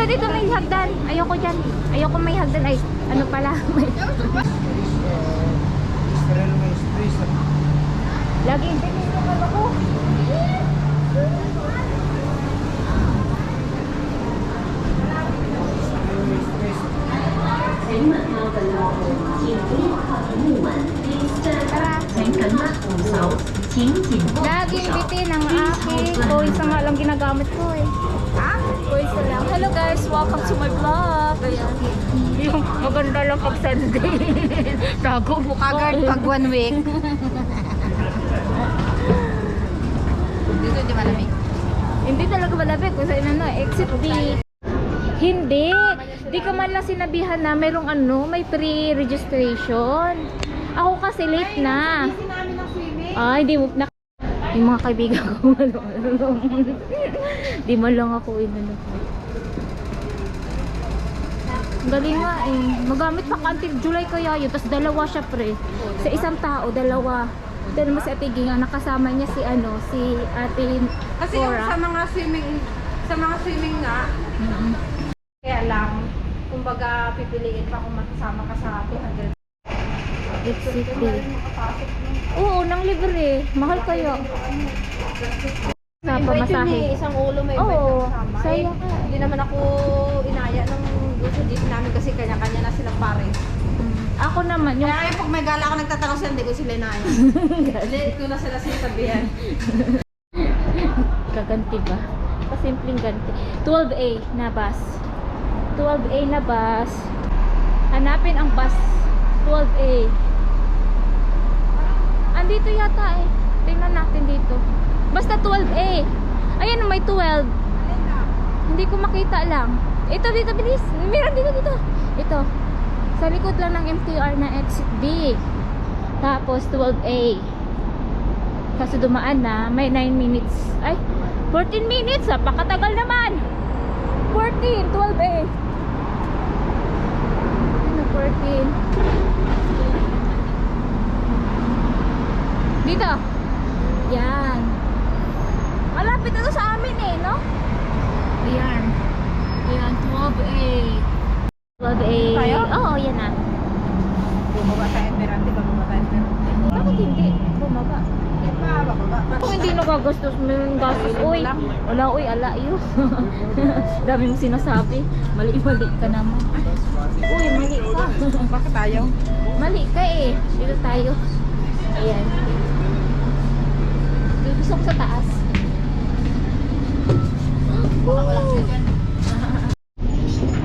dito may hagdan. Ayoko dyan. Ayoko may hagdan. Ay, ano pala. Lagi pinilungan ako. Laging bitin ang aking coins nga lang ginagamit ko eh. Coins lang. Hello guys, welcome to my vlog. Ayan. Yung maganda lang pag Sunday. Tago mo Kagad pag 1 week. Dito di malamig. Hindi talaga malamig kung saan ano, exit B. Hindi. Di ka man lang sinabihan na mayroong ano, may pre-registration. Ako kasi late na. Ay, di mo na. Yung mga kaibigan ko di man lang ako inano. Galing nga eh. Magamit pa until July kaya yun. Tapos dalawa siya pre. Sa isang tao, dalawa. Dahil naman si Ate Ginga, nakasama niya si ano, si Ate Kasi yung sa mga swimming nga, kaya lang, kumbaga pipiliin pa kung makasama ka sa 200. It's city. Oo, nang libre. Mahal kayo. Sa pamasahe. Isang ulo may Oo, kasama. sayang ka. Hindi naman ako inaya ng gusto jeep namin kasi kanya-kanya na silang pare. Ako naman, yung Kaya ngayon pag may gala ako nagtatanong sila, hindi ko sila inaya. Hindi ko na sila sinasabihan. kaganti ba? Kasimpleng ganti. 12A na bus. 12A na bus. Hanapin ang bus 12A. Andito yata eh. Tingnan natin dito. Basta 12A. Ayan, may 12. Hindi ko makita lang. Ito dito, bilis. Meron dito. Ito. Sa likod lang ng MTR na exit B. Tapos 12A. Kasi dumaan na, may 9 minutes. Ay, 14 minutes. Napakatagal naman. 14, 12A. Ano, 14. Dito. Yan. Malapit na to sa amin eh, no? Ayan. Ayan, 12A. 12A. Tayo? Oo, yan na. Bumaba tayo perante, bababa tayo perante. Bakit hindi? Bumaba. Bababa. Kung hindi nagagastos mo yung gastos, uy. Wala, uy, ala, yun. Dami mong sinasabi. Mali-mali ka naman. Uy, mali ka. Bakit tayo? Mali ka eh. Dito tayo. Ayan. Gusto ko sa taas. Woo! Ang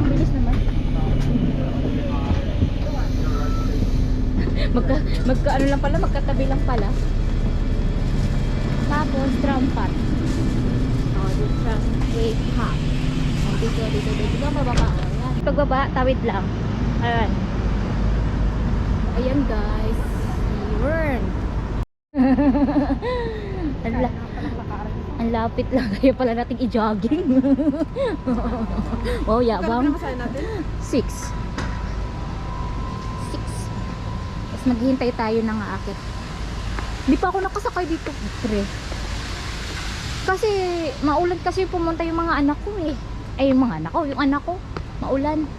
bilis naman. Magka ano lang pala, magkatabi lang pala. Tapos trampat. Oh, dito tram. Wait, ha. Oh, dito. Dito bababa. Ayan. Pagbaba, tawid lang. Ayan. Ayan guys. Burn. Ang lapit lang. Kaya pala nating i-jogging. Oh, yabang. 6. Tapos maghihintay tayo ng aakit. Hindi pa ako nakasakay dito, pre. Kasi maulan kasi pumunta yung mga anak ko eh. Ay, yung mga anak ko, yung anak ko. Maulan.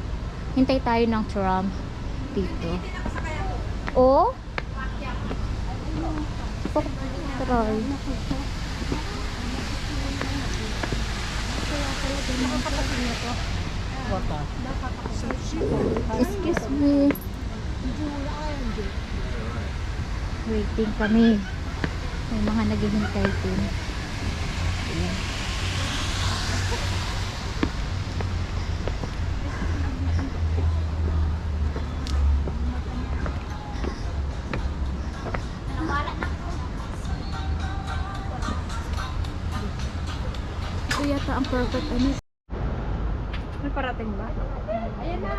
Hintay tayo ng tram dito. Oh? Try. Excuse me. Waiting kami. May mga naghihintay din. Ito yata ang perfect ano. May parating ba? Ayan na.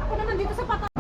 Ako naman dito sa pata.